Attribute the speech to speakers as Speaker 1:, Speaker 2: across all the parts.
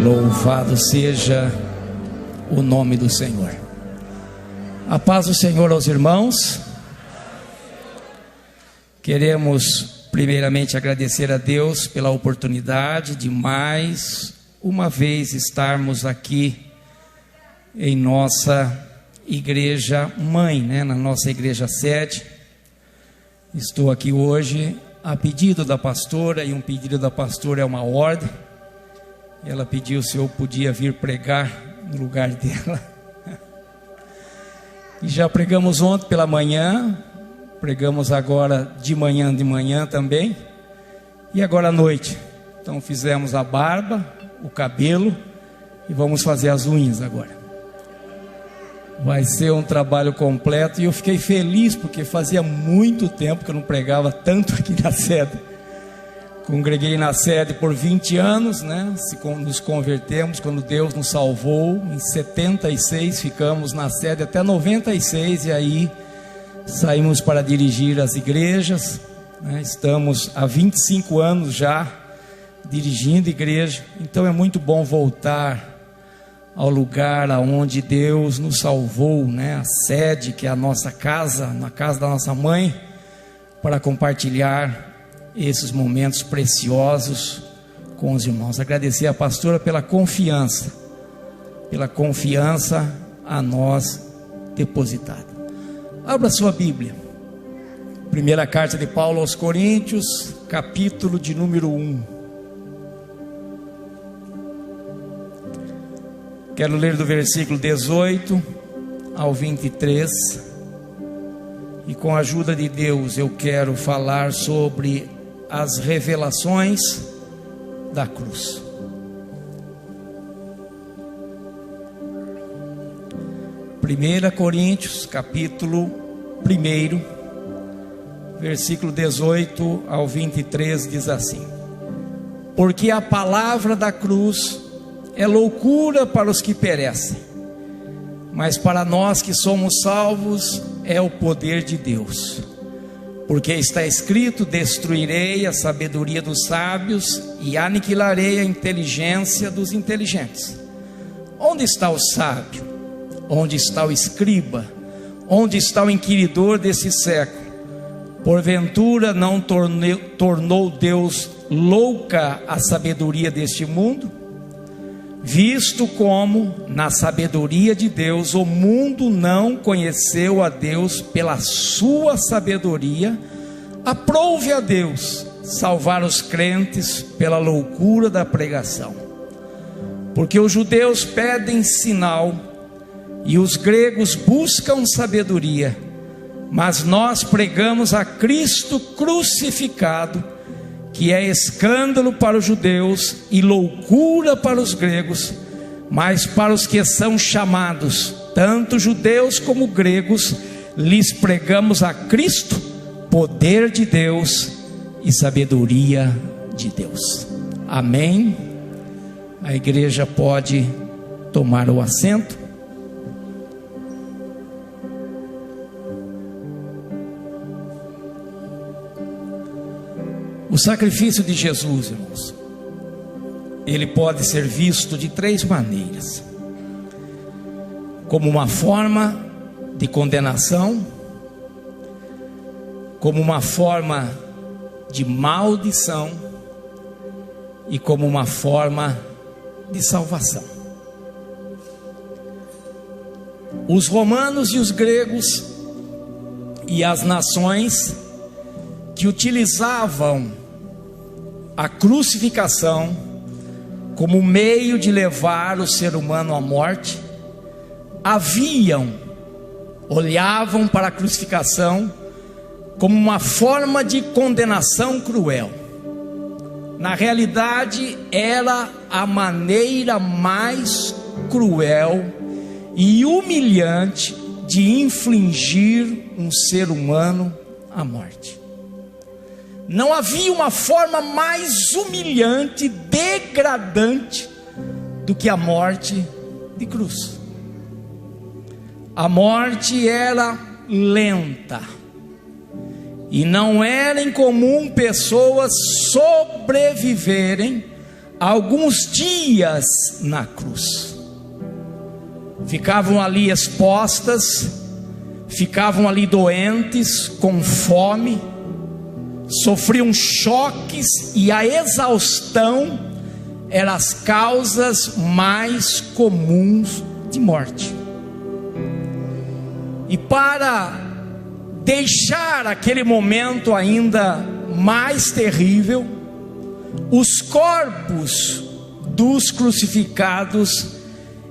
Speaker 1: Louvado seja o nome do Senhor. A paz do Senhor aos irmãos. Queremos primeiramente agradecer a Deus pela oportunidade de mais uma vez estarmos aqui em nossa igreja mãe, na nossa igreja sede. Estou aqui hoje a pedido da pastora, e um pedido da pastora é uma ordem. Ela pediu se eu podia vir pregar no lugar dela. E já pregamos ontem pela manhã, pregamos agora de manhã também, e agora à noite. Então fizemos a barba, o cabelo e vamos fazer as unhas agora. Vai ser um trabalho completo, e eu fiquei feliz porque fazia muito tempo que eu não pregava tanto aqui na sede. Congreguei na sede por 20 anos, nos convertemos quando Deus nos salvou. Em 76 ficamos na sede até 96, e aí saímos para dirigir as igrejas. Estamos há 25 anos já dirigindo igreja. Então é muito bom voltar ao lugar aonde Deus nos salvou, a sede que é a nossa casa, na casa da nossa mãe, para compartilhar esses momentos preciosos com os irmãos. Agradecer a pastora pela confiança a nós depositada. Abra sua Bíblia, primeira carta de Paulo aos Coríntios, capítulo de número 1. Quero ler do versículo 18 ao 23, e com a ajuda de Deus eu quero falar sobre as revelações da cruz. Primeira Coríntios, capítulo 1, versículo 18 ao 23, diz assim: porque a palavra da cruz é loucura para os que perecem, mas para nós que somos salvos é o poder de Deus. Porque está escrito: destruirei a sabedoria dos sábios e aniquilarei a inteligência dos inteligentes. Onde está o sábio? Onde está o escriba? Onde está o inquiridor desse século? Porventura não tornou Deus louca a sabedoria deste mundo? Visto como, na sabedoria de Deus, o mundo não conheceu a Deus pela sua sabedoria, aprouve a Deus salvar os crentes pela loucura da pregação. Porque os judeus pedem sinal e os gregos buscam sabedoria, mas nós pregamos a Cristo crucificado, que é escândalo para os judeus e loucura para os gregos, mas para os que são chamados, tanto judeus como gregos, lhes pregamos a Cristo, poder de Deus e sabedoria de Deus. Amém? A igreja pode tomar o assento. O sacrifício de Jesus, irmãos, ele pode ser visto de três maneiras: como uma forma de condenação, como uma forma de maldição e como uma forma de salvação. Os romanos e os gregos e as nações que utilizavam a crucificação como meio de levar o ser humano à morte, olhavam para a crucificação como uma forma de condenação cruel. Na realidade, era a maneira mais cruel e humilhante de infligir um ser humano à morte. Não havia uma forma mais humilhante, degradante do que a morte de cruz. A morte era lenta, e não era incomum pessoas sobreviverem alguns dias na cruz. Ficavam ali expostas, ficavam ali doentes, com fome, sofriam choques, e a exaustão eram as causas mais comuns de morte. E para deixar aquele momento ainda mais terrível, os corpos dos crucificados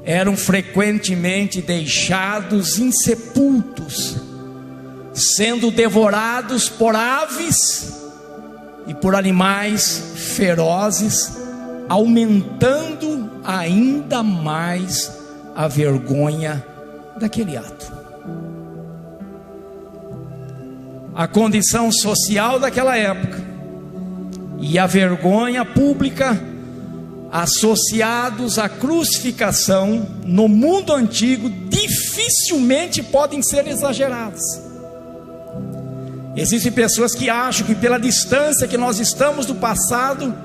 Speaker 1: eram frequentemente deixados insepultos, sendo devorados por aves e por animais ferozes, aumentando ainda mais a vergonha daquele ato. A condição social daquela época e a vergonha pública associados à crucificação no mundo antigo dificilmente podem ser exagerados. Existem pessoas que acham que pela distância que nós estamos do passado,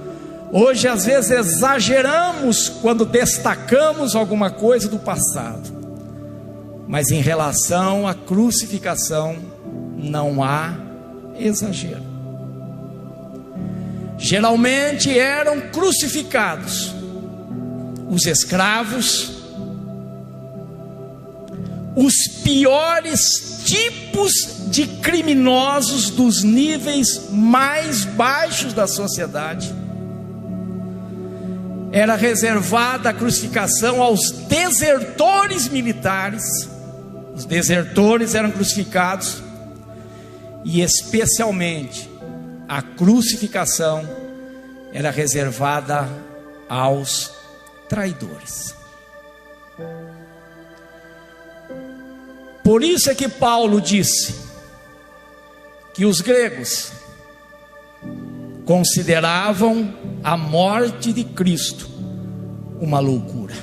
Speaker 1: hoje às vezes exageramos quando destacamos alguma coisa do passado. Mas em relação à crucificação, não há exagero. Geralmente eram crucificados os escravos, os piores tipos de criminosos dos níveis mais baixos da sociedade. Era reservada a crucificação aos desertores militares. Os desertores eram crucificados, e especialmente a crucificação era reservada aos traidores. Por isso é que Paulo disse que os gregos consideravam a morte de Cristo uma loucura.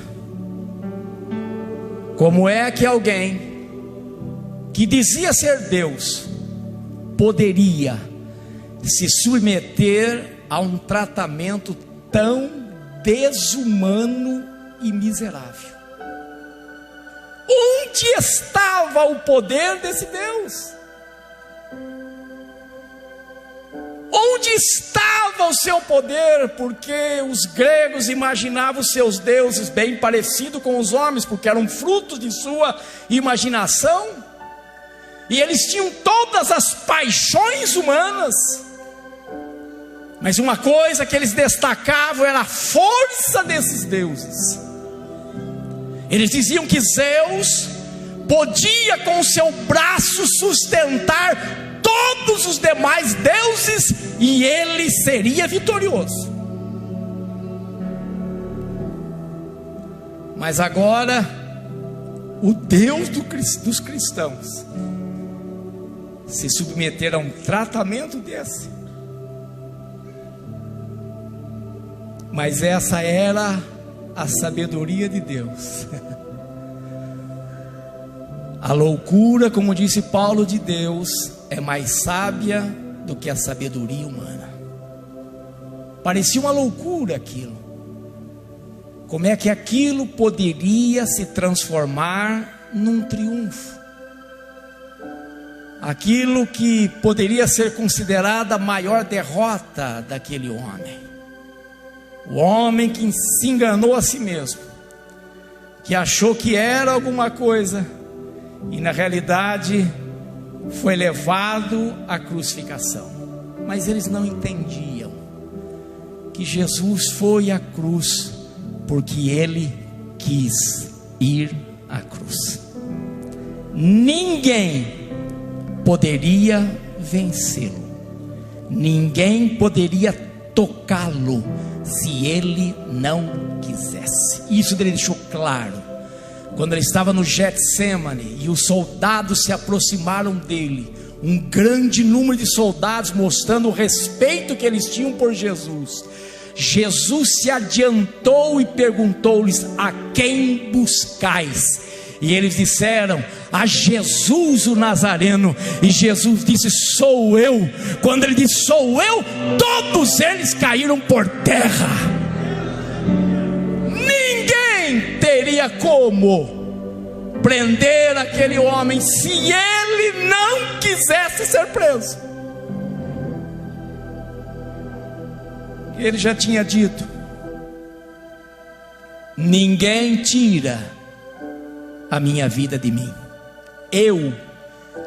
Speaker 1: Como é que alguém que dizia ser Deus poderia se submeter a um tratamento tão desumano e miserável? Onde estava o poder desse Deus? Onde estava o seu poder? Porque os gregos imaginavam os seus deuses bem parecidos com os homens, porque eram frutos de sua imaginação, e eles tinham todas as paixões humanas. Mas uma coisa que eles destacavam era a força desses deuses. Eles diziam que Zeus podia com o seu braço sustentar todos os demais deuses e ele seria vitorioso. Mas agora o Deus dos cristãos se submeter a um tratamento desse. Mas essa era a sabedoria de Deus. A loucura, como disse Paulo, de Deus é mais sábia do que a sabedoria humana. Parecia uma loucura aquilo. Como é que aquilo poderia se transformar num triunfo? Aquilo que poderia ser considerada a maior derrota daquele homem. O homem que se enganou a si mesmo, que achou que era alguma coisa, e na realidade foi levado à crucificação. Mas eles não entendiam que Jesus foi à cruz porque ele quis ir à cruz. Ninguém poderia vencê-lo, ninguém poderia tocá-lo se ele não quisesse. Isso ele deixou claro quando ele estava no Getsemane e os soldados se aproximaram dele, um grande número de soldados, mostrando o respeito que eles tinham por Jesus. Jesus se adiantou e perguntou-lhes: a quem buscais? E eles disseram: a Jesus o Nazareno. E Jesus disse: sou eu. Quando ele disse sou eu, todos eles caíram por terra. teria como prender aquele homem se ele não quisesse ser preso. Ele já tinha dito: ninguém tira a minha vida de mim. Eu,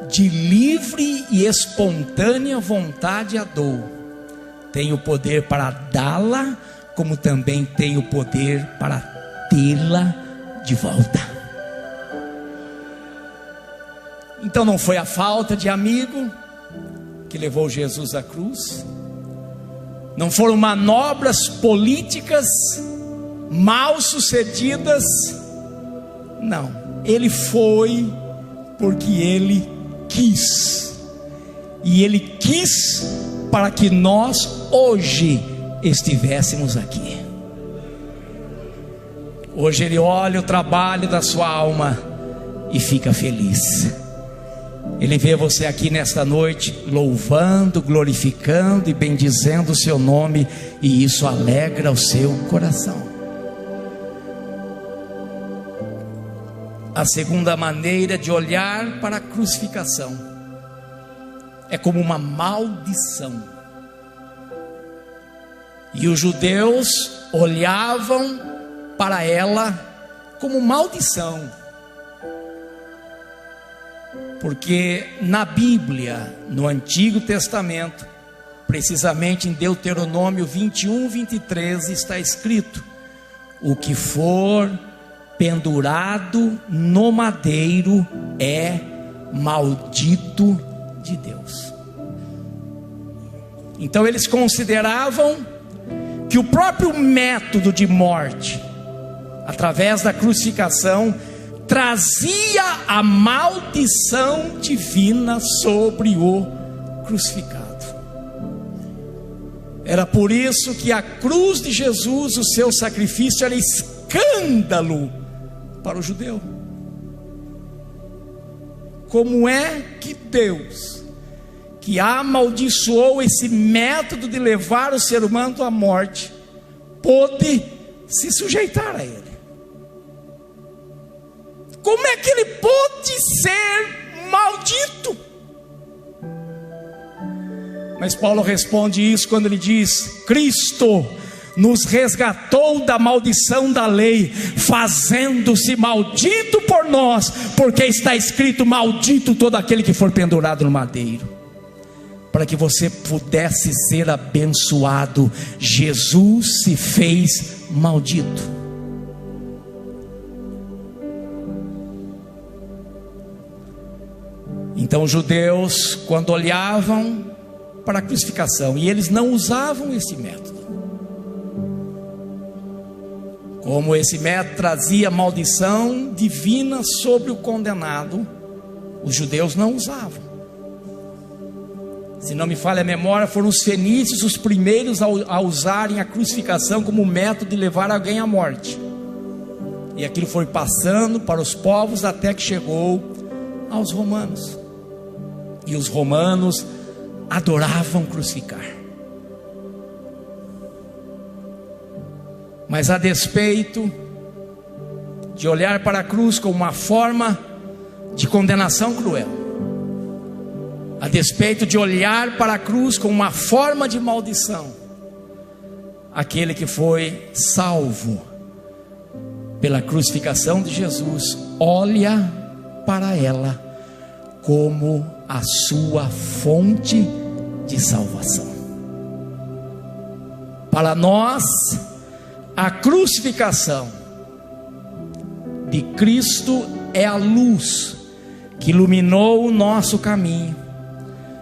Speaker 1: de livre e espontânea vontade, a dou. Tenho poder para dá-la, como também tenho poder para tê-la de volta. Então não foi a falta de amigo que levou Jesus à cruz, não foram manobras políticas mal sucedidas, não, ele foi porque ele quis, e ele quis para que nós hoje estivéssemos aqui. Hoje ele olha o trabalho da sua alma e fica feliz. Ele vê você aqui nesta noite louvando, glorificando e bendizendo o seu nome, e isso alegra o seu coração. A segunda maneira de olhar para a crucificação é como uma maldição. E os judeus olhavam para ela como maldição, porque na Bíblia, no Antigo Testamento, precisamente em Deuteronômio 21, 23, está escrito: o que for pendurado no madeiro é maldito de Deus. Então eles consideravam que o próprio método de morte, através da crucificação, trazia a maldição divina sobre o crucificado. Era por isso que a cruz de Jesus, o seu sacrifício, era escândalo para o judeu. Como é que Deus, que amaldiçoou esse método de levar o ser humano à morte, pôde se sujeitar a ele? Como é que ele pôde ser maldito? Mas Paulo responde isso quando ele diz: Cristo nos resgatou da maldição da lei, fazendo-se maldito por nós, porque está escrito: maldito todo aquele que for pendurado no madeiro. Para que você pudesse ser abençoado, Jesus se fez maldito. Então os judeus, quando olhavam para a crucificação, e eles não usavam esse método, como esse método trazia maldição divina sobre o condenado, os judeus não usavam. Se não me falha a memória, foram os fenícios os primeiros a usarem a crucificação como método de levar alguém à morte. E aquilo foi passando para os povos até que chegou aos romanos. E os romanos adoravam crucificar. Mas a despeito de olhar para a cruz como uma forma de condenação cruel, a despeito de olhar para a cruz como uma forma de maldição, aquele que foi salvo pela crucificação de Jesus olha para ela como a sua fonte de salvação. Para nós, a crucificação de Cristo é a luz que iluminou o nosso caminho,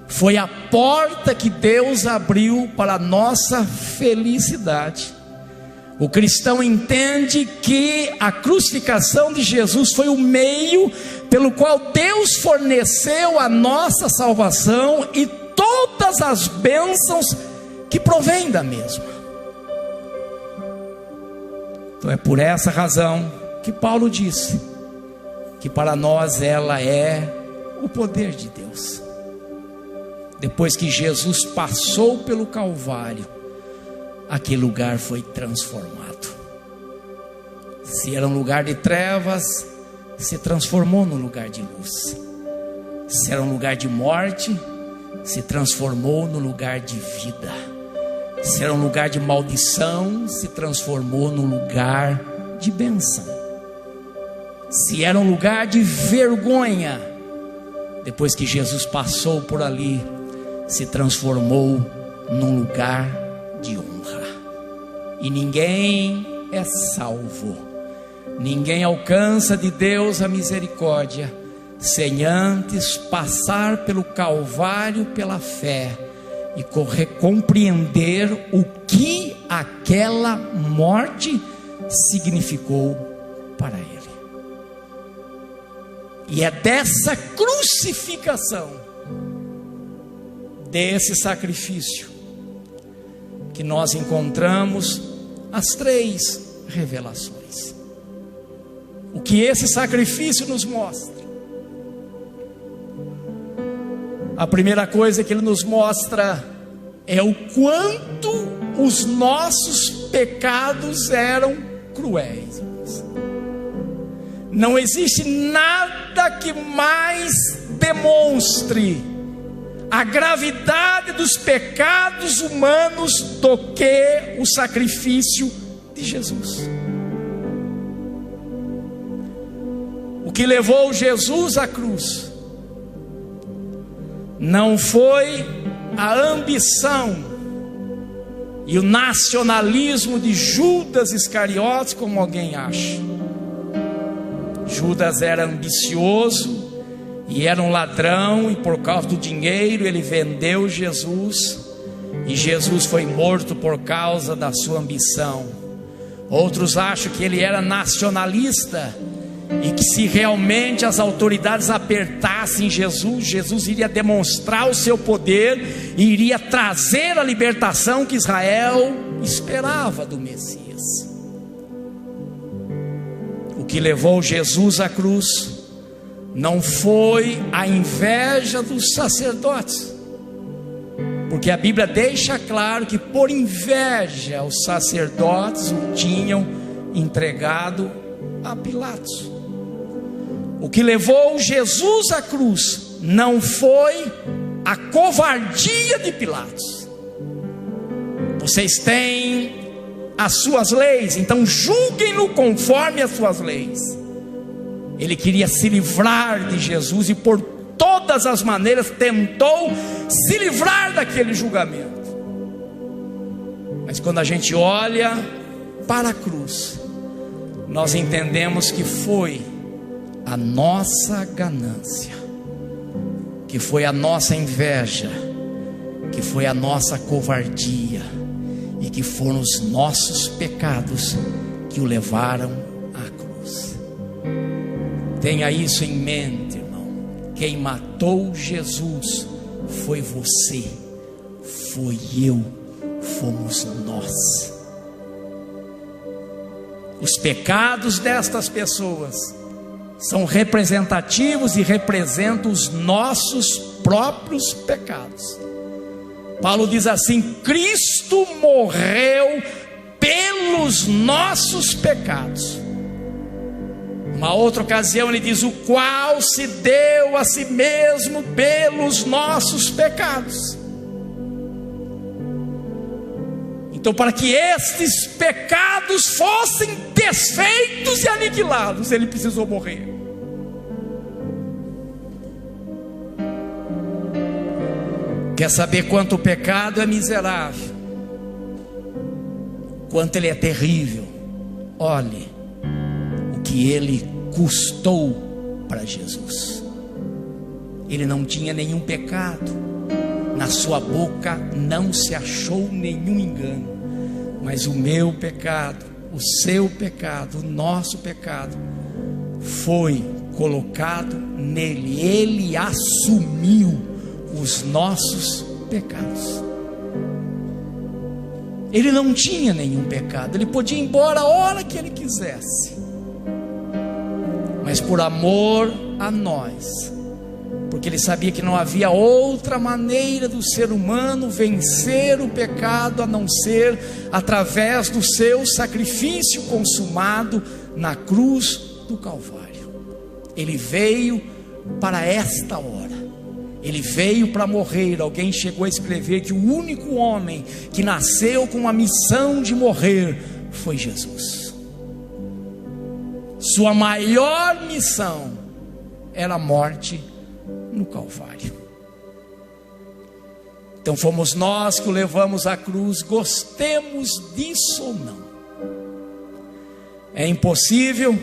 Speaker 1: foi a porta que Deus abriu para a nossa felicidade. O cristão entende que a crucificação de Jesus foi o meio pelo qual Deus forneceu a nossa salvação e todas as bênçãos que provém da mesma. Então é por essa razão que Paulo disse que para nós ela é o poder de Deus. Depois que Jesus passou pelo Calvário, aquele lugar foi transformado. Se era um lugar de trevas, se transformou num lugar de luz. Se era um lugar de morte, se transformou no lugar de vida. Se era um lugar de maldição, se transformou no lugar de bênção. Se era um lugar de vergonha, depois que Jesus passou por ali, se transformou num lugar de honra. E ninguém é salvo, ninguém alcança de Deus a misericórdia, sem antes passar pelo Calvário pela fé e compreender o que aquela morte significou para ele. E é dessa crucificação, desse sacrifício, que nós encontramos as 3 revelações. O que esse sacrifício nos mostra? A primeira coisa que ele nos mostra é o quanto os nossos pecados eram cruéis. Não existe nada que mais demonstre a gravidade dos pecados humanos do que o sacrifício de Jesus. O que levou Jesus à cruz não foi a ambição e o nacionalismo de Judas Iscariotes, como alguém acha. Judas era ambicioso e era um ladrão, e por causa do dinheiro ele vendeu Jesus, e Jesus foi morto por causa da sua ambição. Outros acham que ele era nacionalista, e que se realmente as autoridades apertassem Jesus, Jesus iria demonstrar o seu poder e iria trazer a libertação que Israel esperava do Messias. O que levou Jesus à cruz não foi a inveja dos sacerdotes, porque a Bíblia deixa claro que por inveja os sacerdotes o tinham entregado a Pilatos. O que levou Jesus à cruz não foi a covardia de Pilatos. Vocês têm as suas leis, então julguem-no conforme as suas leis. Ele queria se livrar de Jesus e por todas as maneiras tentou se livrar daquele julgamento. Mas quando a gente olha para a cruz, nós entendemos que foi a nossa ganância, que foi a nossa inveja, que foi a nossa covardia, e que foram os nossos pecados que o levaram à cruz. Tenha isso em mente, irmão. Quem matou Jesus foi você, foi eu, fomos nós. Os pecados destas pessoas são representativos e representam os nossos próprios pecados. Paulo diz assim: Cristo morreu pelos nossos pecados. Uma outra ocasião ele diz: o qual se deu a si mesmo pelos nossos pecados. Então, para que estes pecados fossem desfeitos e aniquilados, ele precisou morrer. Quer saber quanto o pecado é miserável, quanto ele é terrível? Olhe o que ele custou para Jesus. Ele não tinha nenhum pecado, na sua boca não se achou nenhum engano, mas o meu pecado, o seu pecado, o nosso pecado foi colocado nele. Ele assumiu os nossos pecados. Ele não tinha nenhum pecado, ele podia ir embora a hora que ele quisesse, mas por amor a nós, porque ele sabia que não havia outra maneira do ser humano vencer o pecado a não ser através do seu sacrifício consumado na cruz do Calvário. Ele veio para esta hora, ele veio para morrer. Alguém chegou a escrever que o único homem que nasceu com a missão de morrer foi Jesus. Sua maior missão era a morte no Calvário. Então fomos nós que o levamos à cruz, gostemos disso ou não. É impossível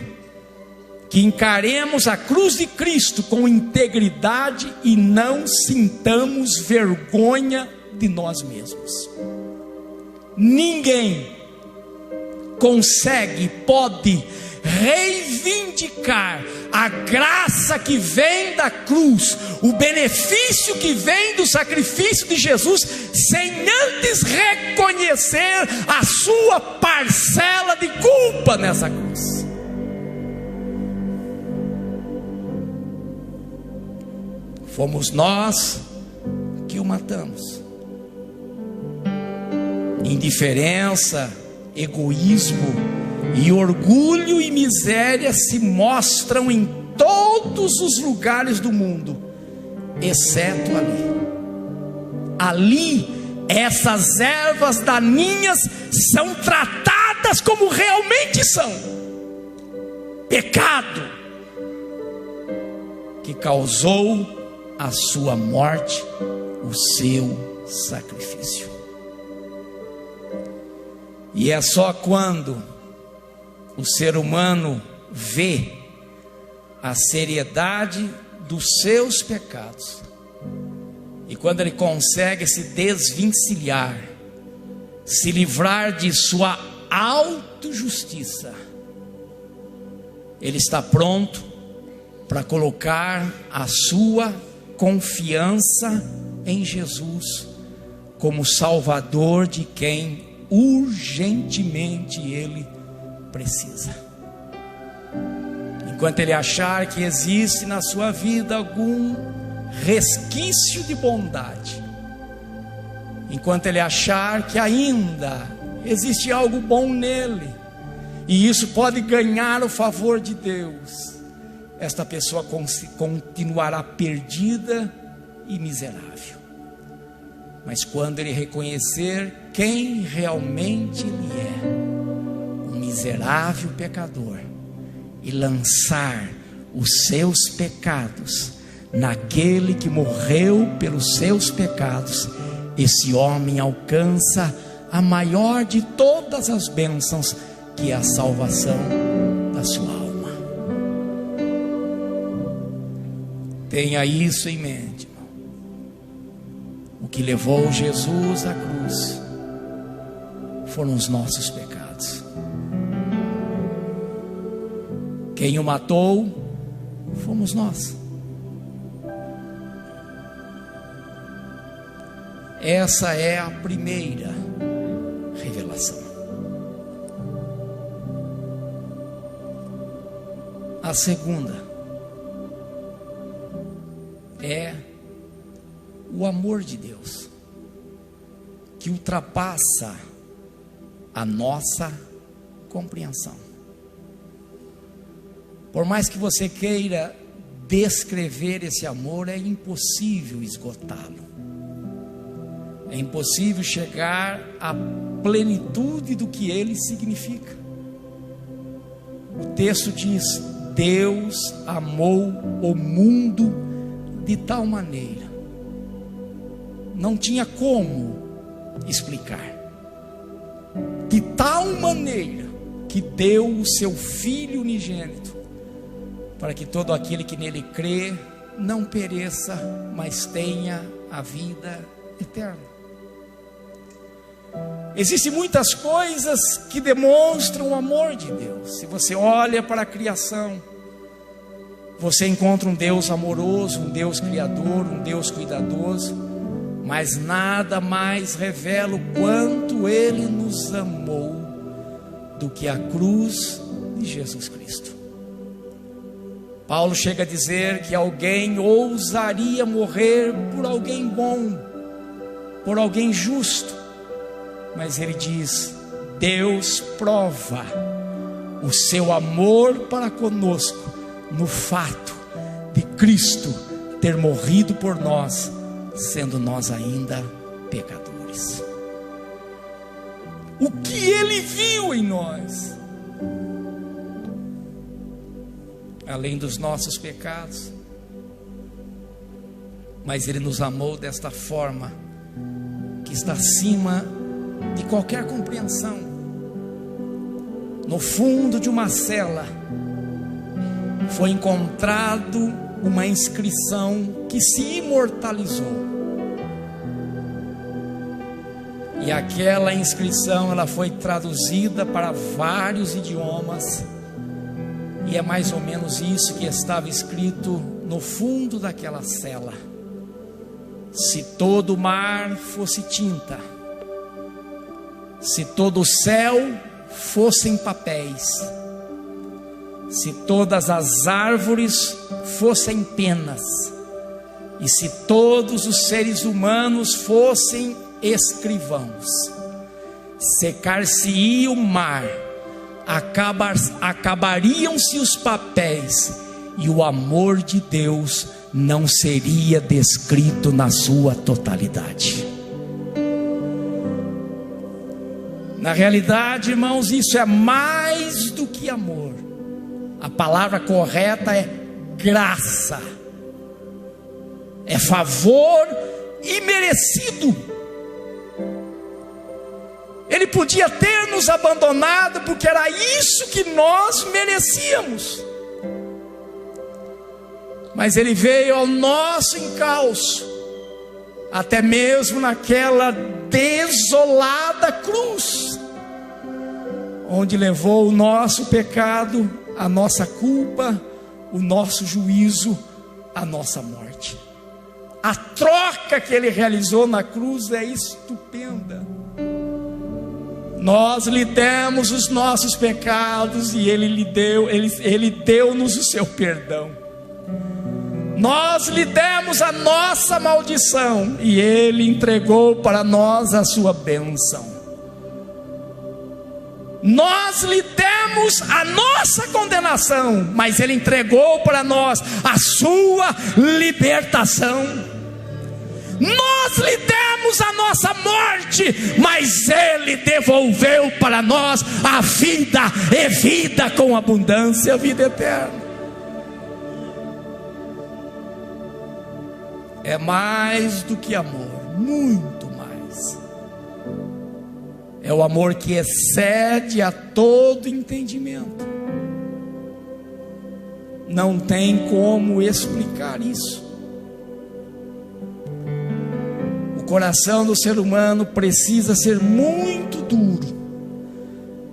Speaker 1: que encaremos a cruz de Cristo com integridade e não sintamos vergonha de nós mesmos. Ninguém pode reivindicar a graça que vem da cruz, o benefício que vem do sacrifício de Jesus, sem antes reconhecer a sua parcela de culpa nessa cruz. Fomos nós que o matamos. Indiferença, egoísmo e orgulho e miséria se mostram em todos os lugares do mundo, exceto ali. Ali, essas ervas daninhas são tratadas como realmente são: pecado que causou a sua morte, o seu sacrifício. E é só quando o ser humano vê a seriedade dos seus pecados, e quando ele consegue se desvencilhar, se livrar de sua autojustiça, ele está pronto para colocar a sua confiança em Jesus como Salvador de quem urgentemente ele precisa. Enquanto ele achar que existe na sua vida algum resquício de bondade, enquanto ele achar que ainda existe algo bom nele, e isso pode ganhar o favor de Deus, esta pessoa continuará perdida e miserável. Mas quando ele reconhecer quem realmente ele é, um miserável pecador, e lançar os seus pecados naquele que morreu pelos seus pecados, esse homem alcança a maior de todas as bênçãos, que é a salvação da sua alma. Tenha isso em mente, irmão. O que levou Jesus à cruz foram os nossos pecados. Quem o matou fomos nós. Essa é a primeira revelação. A segunda é o amor de Deus, que ultrapassa a nossa compreensão. Por mais que você queira descrever esse amor, é impossível esgotá-lo. É impossível chegar à plenitude do que ele significa. O texto diz: Deus amou o mundo de tal maneira, não tinha como explicar, de tal maneira que deu o seu Filho unigênito, para que todo aquele que nele crê não pereça, mas tenha a vida eterna. Existem muitas coisas que demonstram o amor de Deus. Se você olha para a criação, você encontra um Deus amoroso, um Deus criador, um Deus cuidadoso, mas nada mais revela o quanto Ele nos amou do que a cruz de Jesus Cristo. Paulo chega a dizer que alguém ousaria morrer por alguém bom, por alguém justo, mas ele diz: Deus prova o seu amor para conosco no fato de Cristo ter morrido por nós, sendo nós ainda pecadores. O que ele viu em nós, além dos nossos pecados, mas ele nos amou desta forma que está acima de qualquer compreensão. No fundo de uma cela foi encontrado uma inscrição que se imortalizou. E aquela inscrição, ela foi traduzida para vários idiomas, e é mais ou menos isso que estava escrito no fundo daquela cela: se todo o mar fosse tinta, se todo o céu fossem papéis, se todas as árvores fossem penas, e se todos os seres humanos fossem escrivãos, secar-se-ia o mar, acabariam-se os papéis, e o amor de Deus não seria descrito na sua totalidade. Na realidade, irmãos, isso é mais do que amor. A palavra correta é graça, é favor imerecido. Ele podia ter nos abandonado, porque era isso que nós merecíamos, mas ele veio ao nosso encalço, até mesmo naquela desolada cruz, onde levou o nosso pecado, a nossa culpa, o nosso juízo, a nossa morte. A troca que ele realizou na cruz é estupenda. Nós lhe demos os nossos pecados e ele deu-nos o seu perdão. Nós lhe demos a nossa maldição e ele entregou para nós a sua bênção. Nós lhe demos a nossa condenação, mas ele entregou para nós a sua libertação. Nós lhe demos a nossa morte, mas ele devolveu para nós a vida, e vida com abundância, a vida eterna. É mais do que amor, muito mais. É o amor que excede a todo entendimento. Não tem como explicar isso. O coração do ser humano precisa ser muito duro,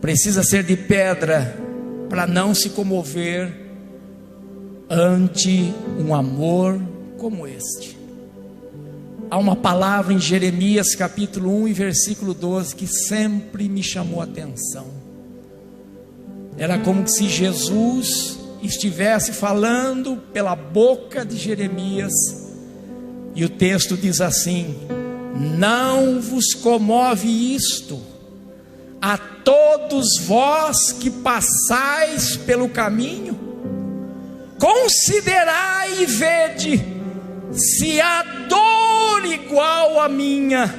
Speaker 1: precisa ser de pedra, para não se comover ante um amor como este. Há uma palavra em Jeremias capítulo 1 e versículo 12 que sempre me chamou a atenção. Era como se Jesus estivesse falando pela boca de Jeremias, e o texto diz assim: não vos comove isto, a todos vós que passais pelo caminho? Considerai e vede, se há dor igual à minha,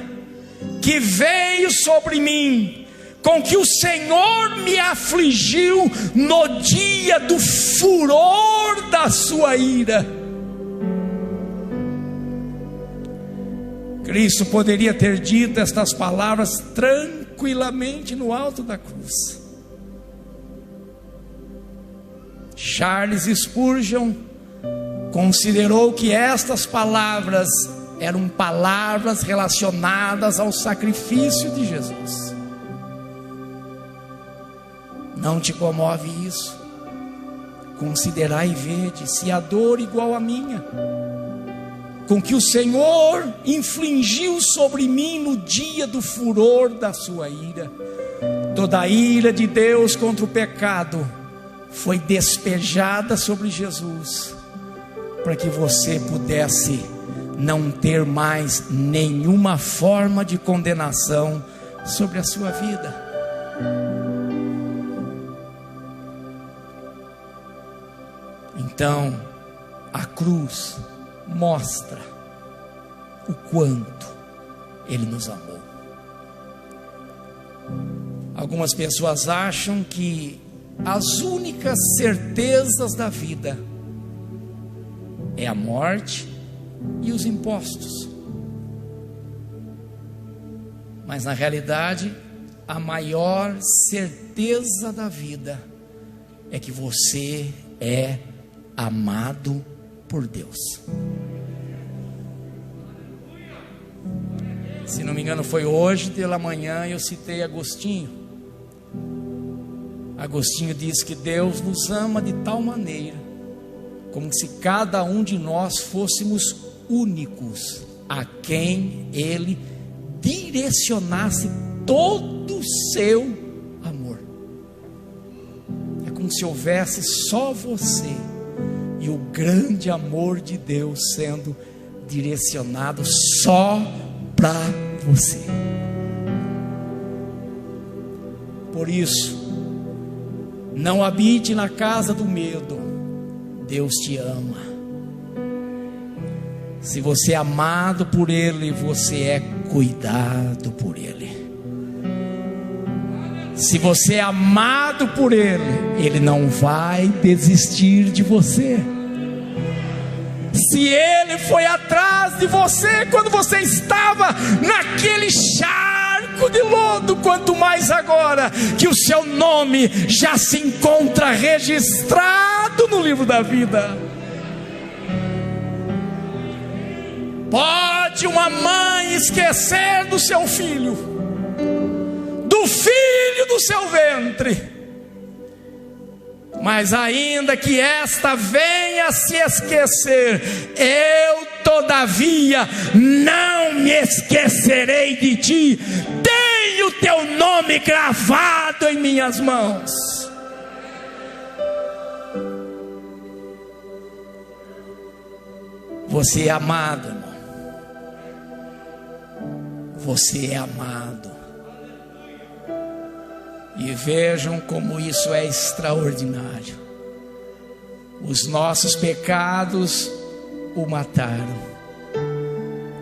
Speaker 1: que veio sobre mim, com que o Senhor me afligiu no dia do furor da sua ira. Cristo poderia ter dito estas palavras tranquilamente no alto da cruz. Charles Spurgeon considerou que estas palavras eram palavras relacionadas ao sacrifício de Jesus. Não te comove isso? Considerai e vede, se há dor igual à minha, com que o Senhor infligiu sobre mim no dia do furor da sua ira. Toda a ira de Deus contra o pecado foi despejada sobre Jesus, para que você pudesse não ter mais nenhuma forma de condenação sobre a sua vida. Então, a cruz mostra o quanto Ele nos amou. Algumas pessoas acham que as únicas certezas da vida é a morte e os impostos. Mas na realidade, a maior certeza da vida é que você é amado por Deus. Se não me engano, foi hoje pela manhã eu citei Agostinho. Agostinho diz que Deus nos ama de tal maneira, como se cada um de nós fôssemos únicos, a quem Ele direcionasse todo o seu amor. É como se houvesse só você e o grande amor de Deus sendo direcionado só para você. Por isso, não habite na casa do medo. Deus te ama. Se você é amado por Ele, você é cuidado por Ele. Se você é amado por Ele, Ele não vai desistir de você. Se Ele foi atrás de você quando você estava naquele charco de lodo, quanto mais agora que o seu nome já se encontra registrado no livro da vida. Pode uma mãe esquecer do seu filho, do filho do seu ventre, mas ainda que esta venha a se esquecer, eu todavia não me esquecerei de ti. Tenho teu nome gravado em minhas mãos. Você é amado, irmão. Você é amado. E vejam como isso é extraordinário. Os nossos pecados o mataram,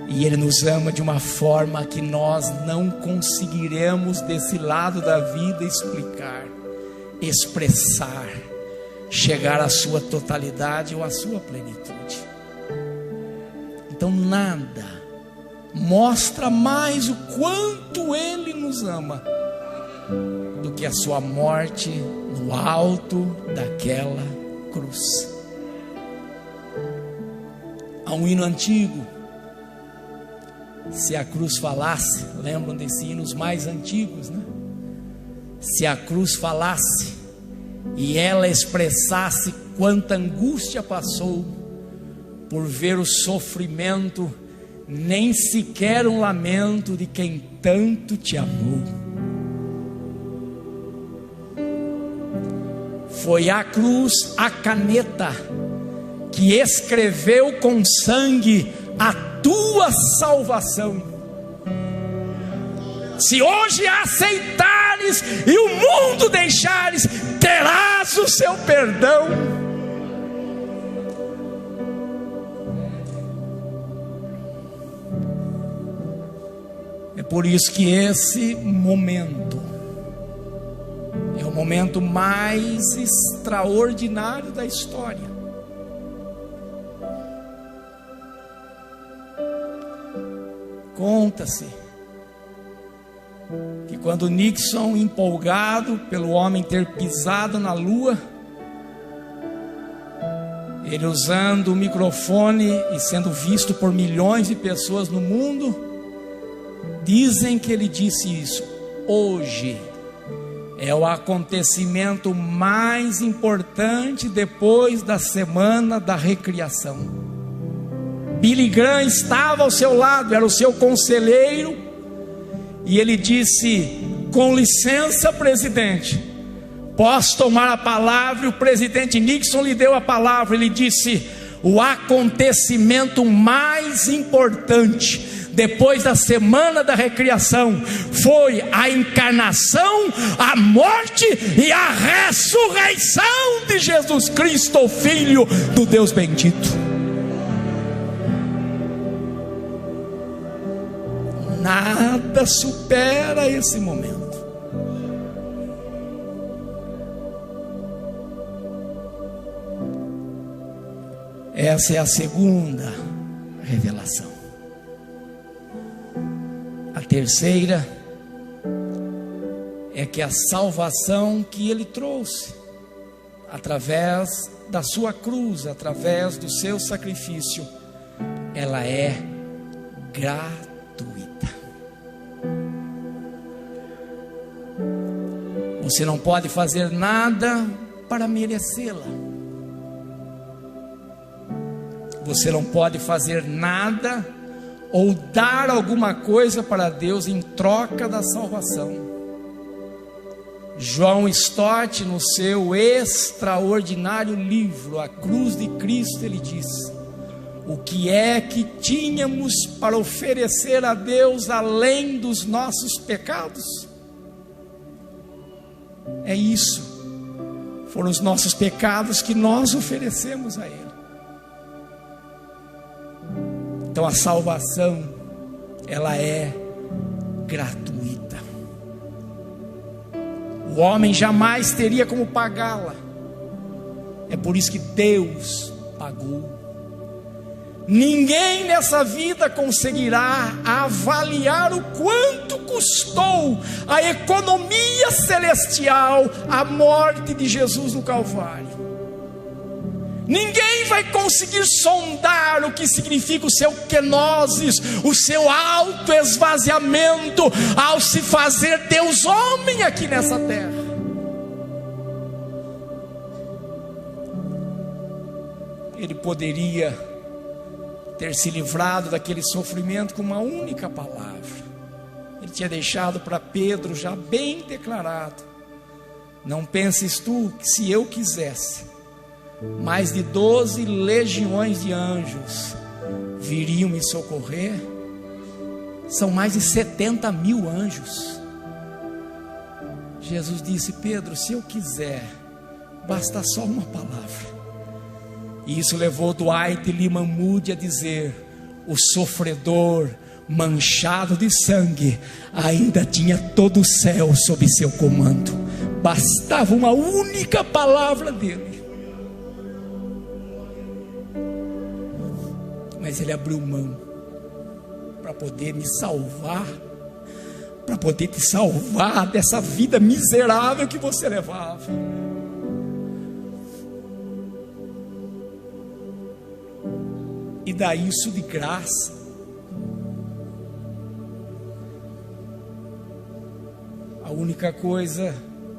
Speaker 1: e Ele nos ama de uma forma que nós não conseguiremos desse lado da vida explicar, expressar, chegar à sua totalidade ou à sua plenitude. Então nada mostra mais o quanto Ele nos ama do que a sua morte no alto daquela cruz. Há um hino antigo, se a cruz falasse, lembram desses hinos mais antigos, né? Se a cruz falasse e ela expressasse quanta angústia passou por ver o sofrimento, nem sequer um lamento de quem tanto te amou. Foi a cruz, a caneta, que escreveu com sangue a tua salvação. Se hoje a aceitares e o mundo deixares, terás o seu perdão. É por isso que esse momento é o momento mais extraordinário da história. Conta-se que quando Nixon, empolgado pelo homem ter pisado na lua, ele usando o microfone e sendo visto por milhões de pessoas no mundo, dizem que ele disse isso: hoje é o acontecimento mais importante depois da semana da recriação. Billy Graham estava ao seu lado, era o seu conselheiro, e ele disse: com licença, presidente, Posso tomar a palavra? E o presidente Nixon lhe deu a palavra. Ele disse: o acontecimento mais importante depois da semana da recriação foi a encarnação, a morte e a ressurreição de Jesus Cristo, o Filho do Deus bendito. Nada supera esse momento. Essa é a segunda revelação. A terceira é que a salvação que Ele trouxe, através da sua cruz, através do seu sacrifício, ela é gratuita. Você não pode fazer nada para merecê-la. Você não pode fazer nada ou dar alguma coisa para Deus em troca da salvação. João Stott, no seu extraordinário livro A Cruz de Cristo, ele diz: o que é que tínhamos para oferecer a Deus além dos nossos pecados? É isso. Foram os nossos pecados que nós oferecemos a Ele. Então a salvação, ela é gratuita. O homem jamais teria como pagá-la. É por isso que Deus pagou. Ninguém nessa vida conseguirá avaliar o quanto custou a economia celestial, a morte de Jesus no Calvário. Ninguém vai conseguir sondar o que significa o seu kenosis, o seu autoesvaziamento ao se fazer Deus homem aqui nessa terra. Ele poderia ter se livrado daquele sofrimento com uma única palavra. Ele tinha deixado para Pedro já bem declarado: não penses tu que se eu quisesse, mais de 12 legiões de anjos viriam me socorrer. São mais de 70 mil anjos. Jesus disse: Pedro, se eu quiser, basta só uma palavra. E isso levou Dwight Lyman Moody a dizer: o sofredor manchado de sangue ainda tinha todo o céu sob seu comando. Bastava uma única palavra dele. Mas ele abriu mão para poder me salvar, para poder te salvar dessa vida miserável que você levava. E dá isso de graça. A única coisa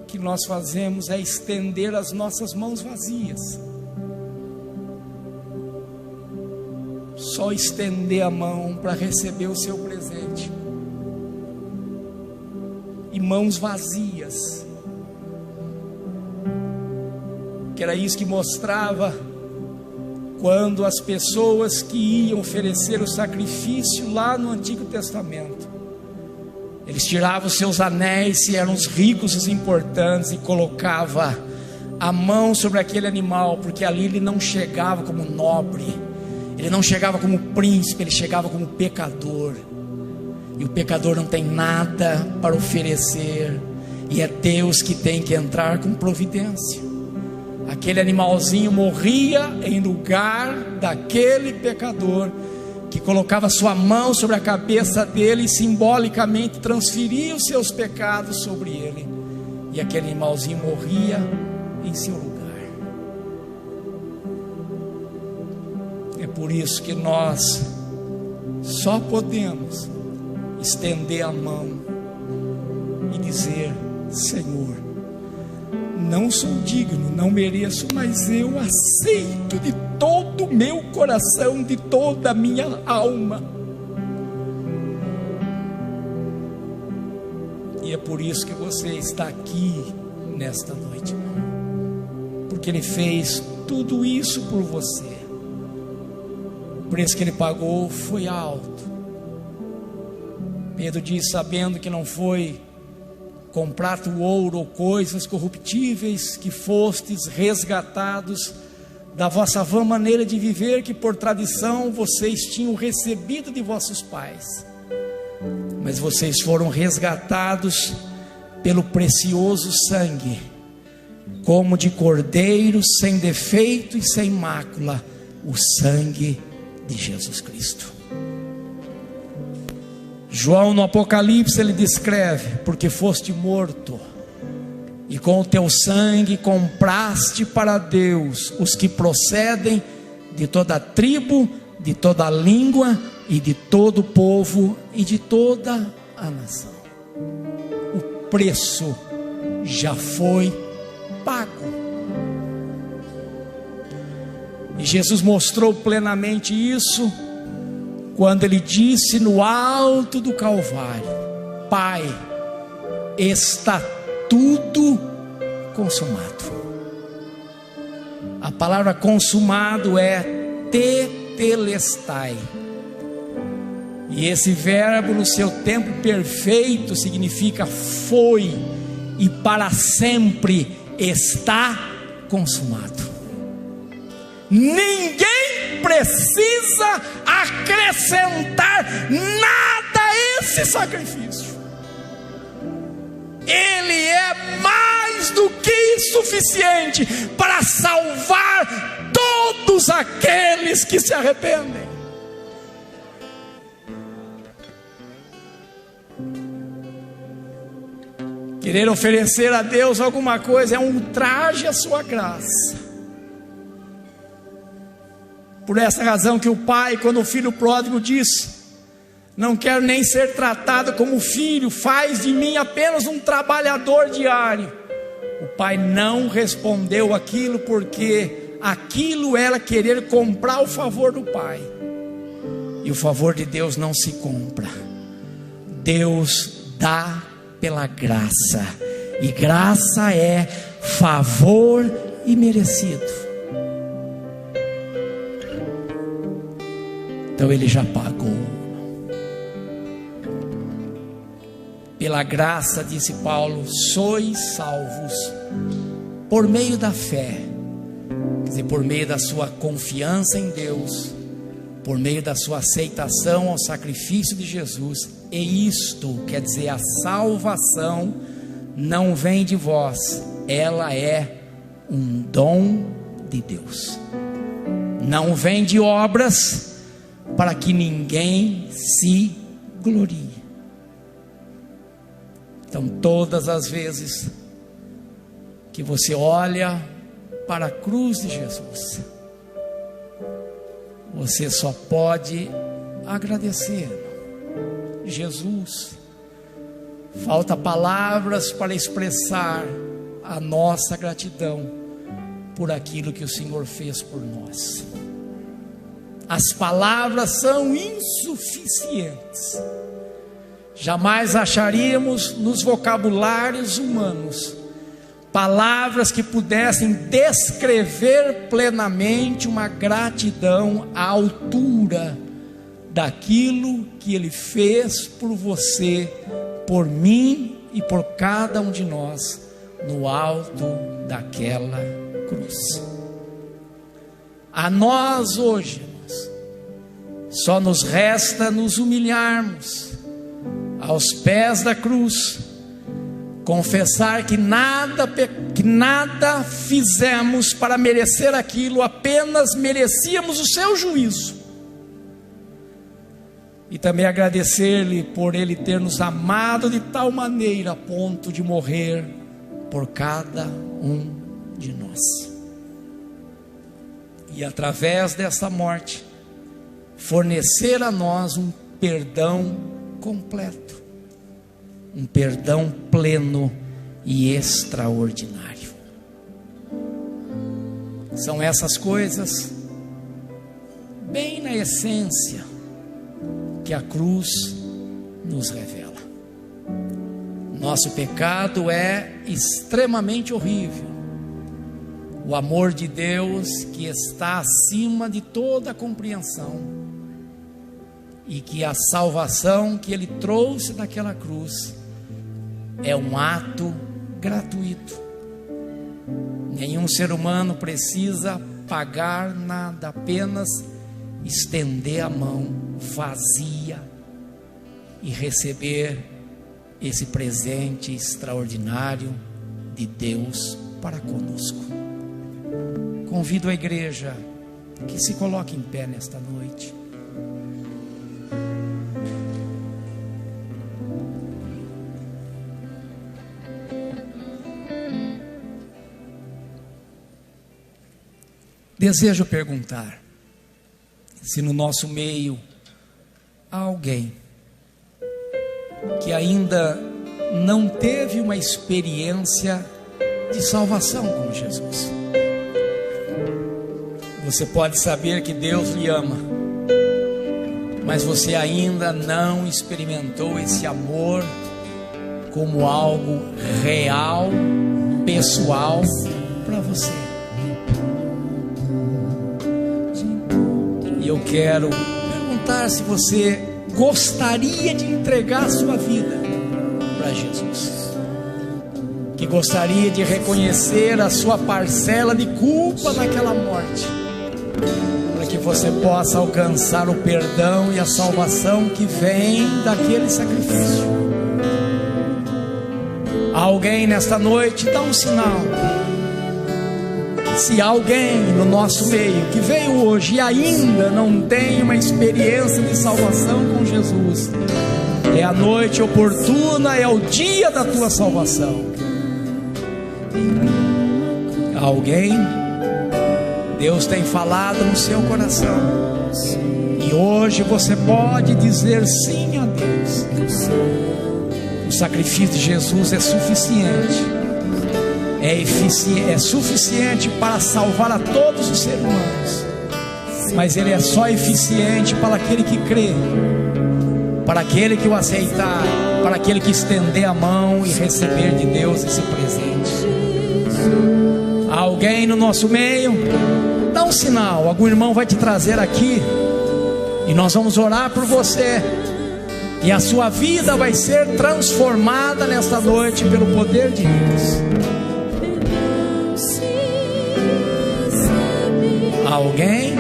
Speaker 1: que nós fazemos é estender as nossas mãos vazias. Só estender a mão para receber o seu presente. E mãos vazias. Que era isso que mostrava quando as pessoas que iam oferecer o sacrifício lá no Antigo Testamento, eles tiravam os seus anéis, se eram os ricos, os importantes, e colocava a mão sobre aquele animal, porque ali ele não chegava como nobre, ele não chegava como príncipe, ele chegava como pecador. E o pecador não tem nada para oferecer, e é Deus que tem que entrar com providência. Aquele animalzinho morria em lugar daquele pecador, que colocava sua mão sobre a cabeça dele e simbolicamente transferia os seus pecados sobre ele, e aquele animalzinho morria em seu lugar. É por isso que nós só podemos estender a mão e dizer: Senhor, não sou digno, não mereço, mas eu aceito de todo o meu coração, de toda a minha alma. E é por isso que você está aqui nesta noite, porque Ele fez tudo isso por você. O preço que Ele pagou foi alto. Pedro diz: sabendo que não foi com prata ou ouro ou coisas corruptíveis que fostes resgatados da vossa vã maneira de viver, que por tradição vocês tinham recebido de vossos pais, mas vocês foram resgatados pelo precioso sangue, como de cordeiro sem defeito e sem mácula, o sangue de Jesus Cristo. João, no Apocalipse, ele descreve: porque foste morto, e com o teu sangue compraste para Deus os que procedem de toda tribo, de toda língua e de todo povo e de toda a nação. O preço já foi pago. E Jesus mostrou plenamente isso quando Ele disse no alto do Calvário: Pai, está tudo consumado. A palavra consumado é tetelestai, e esse verbo no seu tempo perfeito significa foi e para sempre está consumado. Ninguém precisa acrescentar nada a esse sacrifício. Ele é mais do que suficiente para salvar todos aqueles que se arrependem. Querer oferecer a Deus alguma coisa é um ultraje à sua graça. Por essa razão que o pai, quando o filho pródigo disse: não quero nem ser tratado como filho, faz de mim apenas um trabalhador diário, o pai não respondeu aquilo, porque aquilo era querer comprar o favor do pai, e o favor de Deus não se compra. Deus dá pela graça, e graça é favor imerecido. Então Ele já pagou. Pela graça, disse Paulo, sois salvos por meio da fé, quer dizer, por meio da sua confiança em Deus, por meio da sua aceitação ao sacrifício de Jesus. E isto, quer dizer, a salvação não vem de vós, ela é um dom de Deus. Não vem de obras, para que ninguém se glorie. Então, todas as vezes que você olha para a cruz de Jesus, você só pode agradecer. Jesus, falta palavras para expressar a nossa gratidão por aquilo que o Senhor fez por nós. As palavras são insuficientes. Jamais acharíamos nos vocabulários humanos palavras que pudessem descrever plenamente uma gratidão à altura daquilo que Ele fez por você, por mim e por cada um de nós no alto daquela cruz. A nós hoje só nos resta nos humilharmos aos pés da cruz, confessar que nada fizemos para merecer aquilo, apenas merecíamos o seu juízo. E também agradecer-lhe por Ele ter nos amado de tal maneira a ponto de morrer por cada um de nós. E através dessa morte, fornecer a nós um perdão completo, um perdão pleno e extraordinário. São essas coisas, bem na essência, que a cruz nos revela. Nosso pecado é extremamente horrível, o amor de Deus que está acima de toda compreensão, e que a salvação que Ele trouxe naquela cruz é um ato gratuito. Nenhum ser humano precisa pagar nada, apenas estender a mão vazia e receber esse presente extraordinário de Deus para conosco. Convido a igreja que se coloque em pé nesta noite. Desejo perguntar se no nosso meio há alguém que ainda não teve uma experiência de salvação com Jesus. Você pode saber que Deus lhe ama, mas você ainda não experimentou esse amor como algo real, pessoal para você. E eu quero perguntar se você gostaria de entregar a sua vida para Jesus, que gostaria de reconhecer a sua parcela de culpa naquela morte, para que você possa alcançar o perdão e a salvação que vem daquele sacrifício. Alguém nesta noite, dá um sinal. Se há alguém no nosso meio que veio hoje e ainda não tem uma experiência de salvação com Jesus, é a noite oportuna, é o dia da tua salvação. Alguém? Deus tem falado no seu coração, e hoje você pode dizer sim a Deus. O sacrifício de Jesus é suficiente. É suficiente para salvar a todos os seres humanos, mas Ele é só eficiente para aquele que crê, para aquele que o aceitar, para aquele que estender a mão e receber de Deus esse presente. Há alguém no nosso meio? Dá um sinal, algum irmão vai te trazer aqui, e nós vamos orar por você, e a sua vida vai ser transformada nesta noite pelo poder de Deus. Alguém?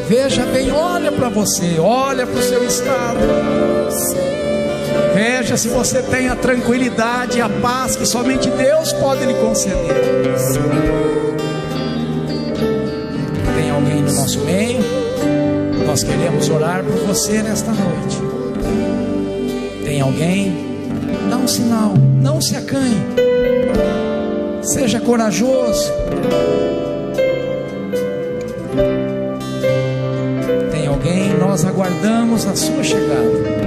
Speaker 1: Veja bem, olha para você, olha para o seu estado, veja se você tem a tranquilidade e a paz que somente Deus pode lhe conceder. Tem alguém no nosso meio? Nós queremos orar por você nesta noite. Tem alguém? Dá um sinal, não se acanhe, seja corajoso. Tem alguém? Nós aguardamos a sua chegada.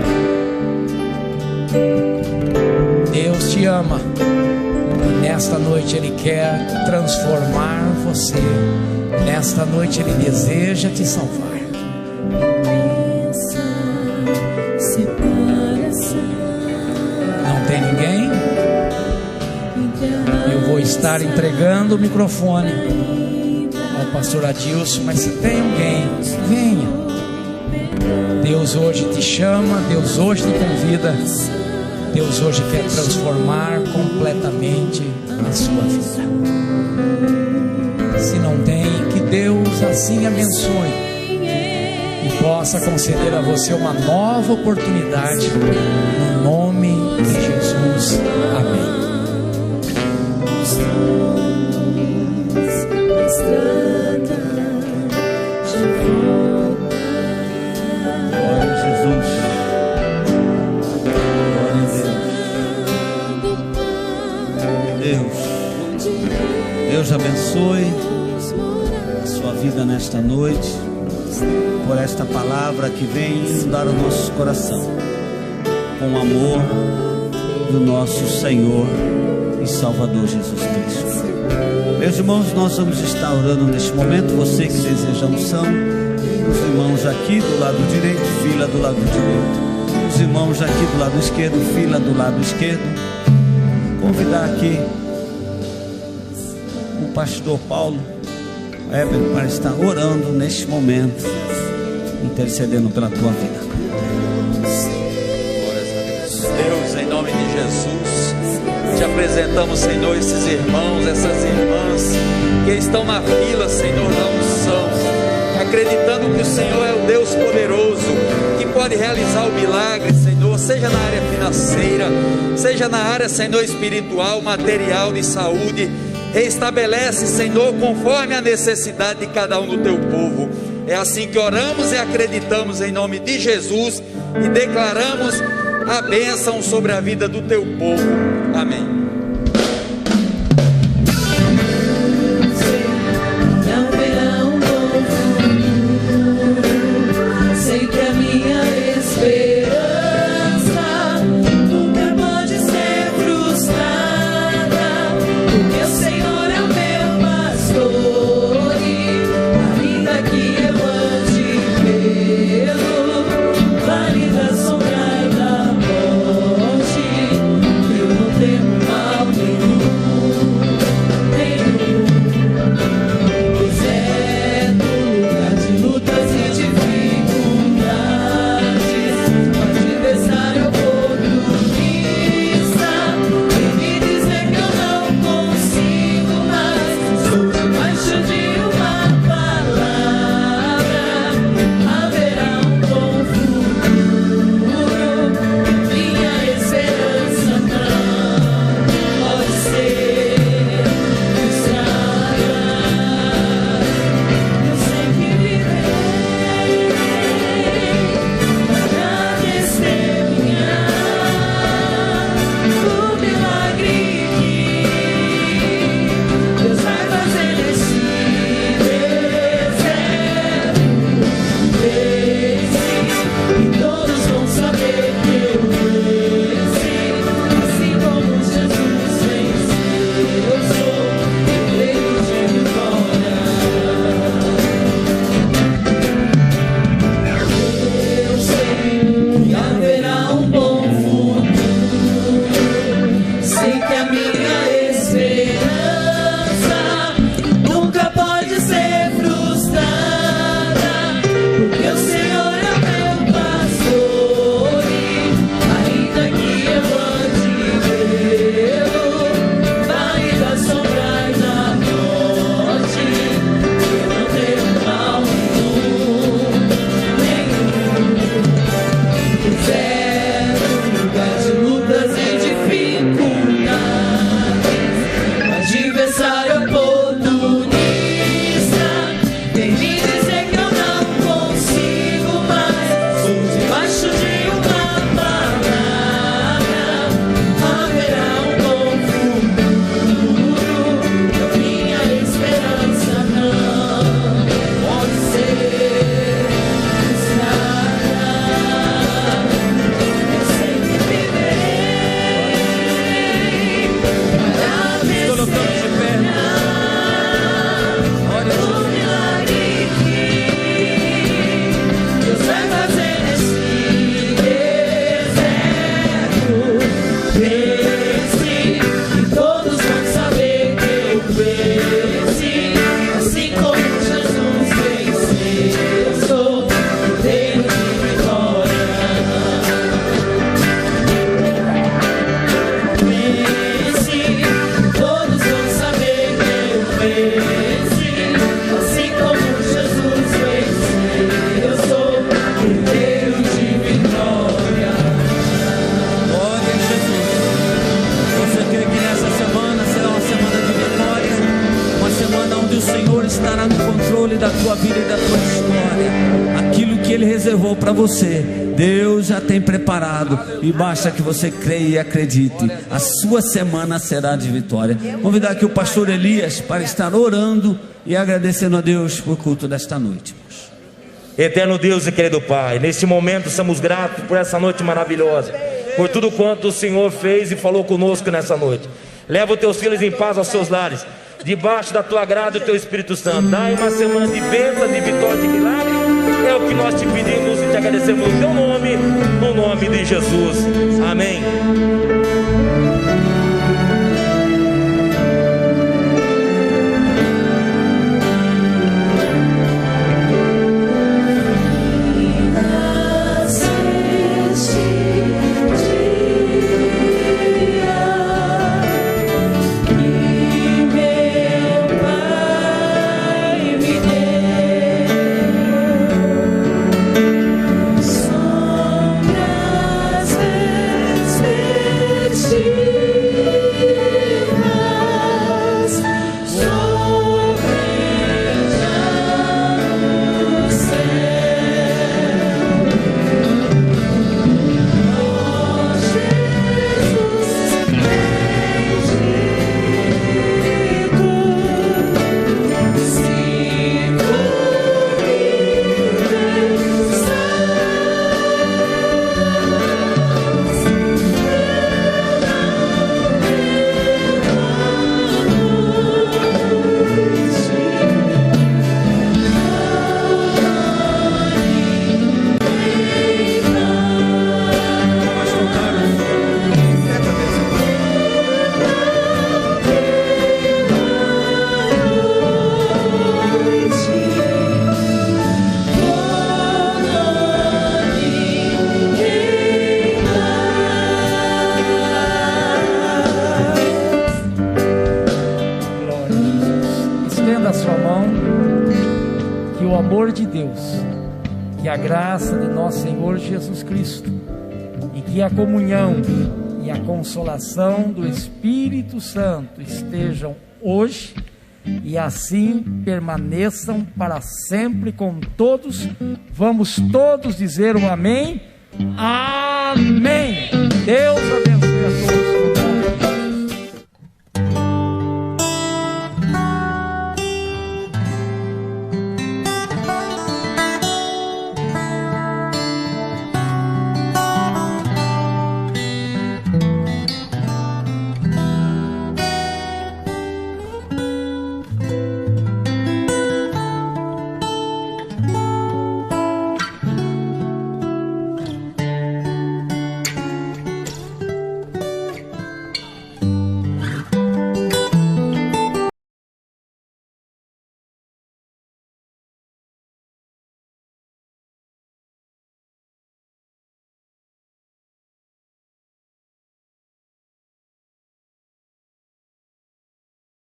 Speaker 1: Deus te ama, e nesta noite Ele quer transformar você. Nesta noite Ele deseja te salvar. Não tem ninguém? Eu vou estar entregando o microfone ao pastor Adilson, mas se tem alguém, venha. Deus hoje te chama, Deus hoje te convida, Deus hoje quer transformar completamente a sua vida. Se não tem, que Deus assim abençoe e possa conceder a você uma nova oportunidade, no nome de Jesus. Amém.
Speaker 2: Deus abençoe a sua vida nesta noite, por esta palavra que vem inundar o nosso coração com o amor do nosso Senhor e Salvador Jesus Cristo. Meus irmãos, nós vamos estar orando neste momento. Você que deseja unção, os irmãos aqui do lado direito, fila do lado direito, os irmãos aqui do lado esquerdo, fila do lado esquerdo. Convidar aqui o pastor Paulo Heber para estar orando neste momento, intercedendo pela tua vida.
Speaker 3: Deus, em nome de Jesus, te apresentamos, Senhor, esses irmãos, essas irmãs que estão na fila, Senhor, da unção, acreditando que o Senhor é o Deus poderoso, que pode realizar o milagre, Senhor, seja na área financeira, seja na área, Senhor, espiritual, material, de saúde. Restabelece, Senhor, conforme a necessidade de cada um do teu povo. É assim que oramos e acreditamos em nome de Jesus e declaramos a bênção sobre a vida do teu povo. Amém.
Speaker 2: Para você, Deus já tem preparado, e basta que você creia e acredite, a sua semana será de vitória. Convidar aqui o pastor Elias para estar orando e agradecendo a Deus por culto desta noite.
Speaker 4: Eterno Deus e querido Pai, neste momento somos gratos por essa noite maravilhosa, por tudo quanto o Senhor fez e falou conosco nessa noite. Leva os teus filhos em paz aos seus lares, debaixo da tua graça e do teu Espírito Santo. Dai uma semana de bênção, de vitória, de milagre. É o que nós te pedimos e te agradecemos no teu nome, no nome de Jesus. Amém.
Speaker 1: De Deus, que a graça de nosso Senhor Jesus Cristo e que a comunhão e a consolação do Espírito Santo estejam hoje e assim permaneçam para sempre com todos. Vamos todos dizer um amém. Amém. Deus abençoe.